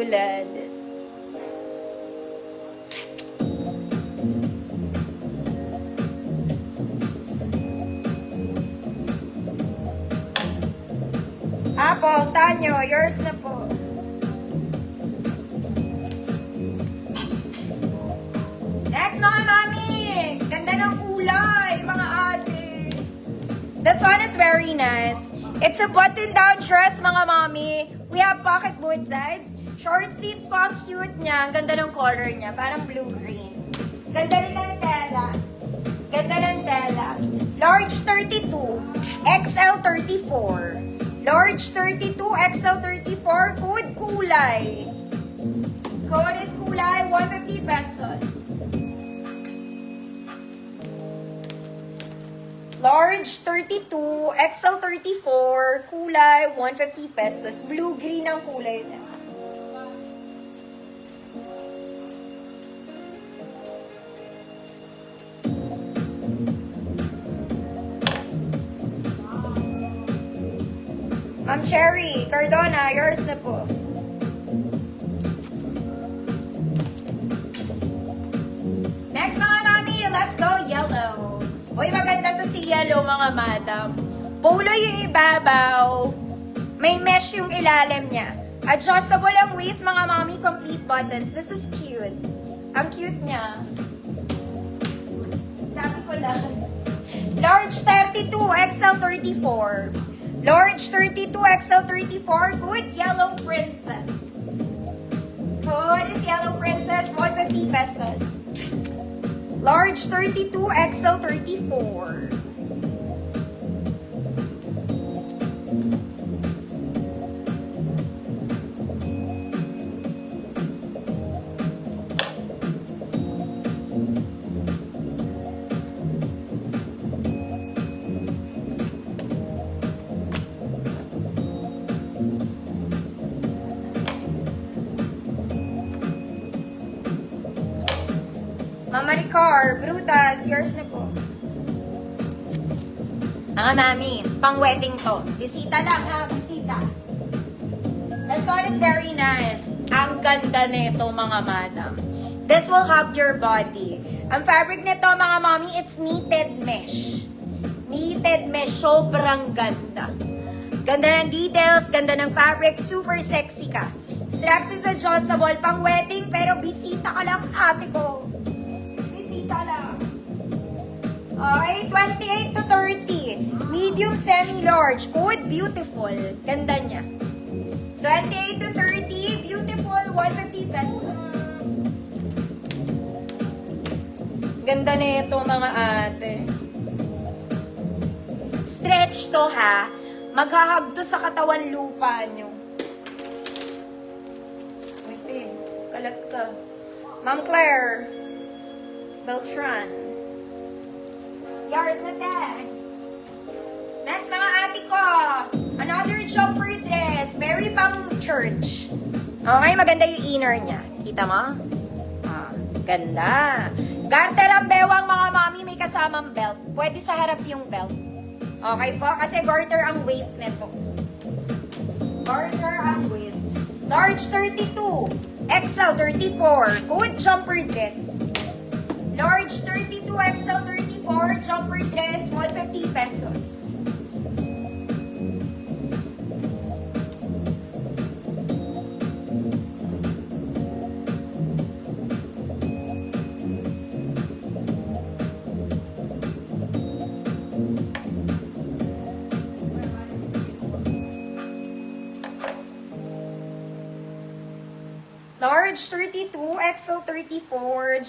gilid. Apple, Tanyo, yours na po. Next, mga mami! Ganda ng kulay, mga ate. This one is very nice. It's a button-down dress, mga mami. We have pocket both sides. Short sleeves po, ang cute niya. Ang ganda ng color niya, parang blue-green. Ganda rin ng tela. Ganda ng tela. Large 32, XL 34. Large 32, XL 34, code kulay. Code is kulay, 150 pesos. Large 32, XL 34, kulay, 150 pesos. Blue-green ang kulay niya. Ma'am Cherry, Cardona, yours na po. Next, mga mami, let's go yellow. Uy, maganda to si yellow, mga madam. Polo yung ibabaw. May mesh yung ilalim niya. Adjustable ang waist, mga mami, complete buttons. This is cute. Ang cute niya. Sabi ko lang. Large 32, XL 34. Large 32, XL 34, good yellow princess. Good is yellow princess, 150 pesos. Large 32, XL 34. Mama Ricar, Brutas, yours na po. Mami, pang wedding to. Bisita lang ha, bisita. This one is very nice. Ang ganda nito, mga madam. This will hug your body. Ang fabric nito, mga mami, it's knitted mesh. Knitted mesh, sobrang ganda. Ganda ng details, ganda ng fabric, super sexy ka. Straps is adjustable, pang wedding, pero bisita ka lang, ate ko. Okay, 28 to 30. Medium, semi-large. Code, beautiful. Ganda niya. 28 to 30, beautiful, 150 pesos. Ganda na ito, mga ate. Stretch to, ha? Maghahag to sa katawan lupa nyo. Wait, kalat ka. Ma'am Claire Beltran. Yours na te. Next, mga ate ko. Another jumper dress. Very pang church. Okay, maganda yung inner niya. Kita mo? Ganda. Garter ang bewang, mga mami. May kasamang belt. Pwede sa harap yung belt. Okay po? Kasi garter ang waist nito. Garter ang waist. Large 32. XL 34. Good jumper dress. Large 32, XL 34, jumper dress, 150 pesos. Large 32, XL 34,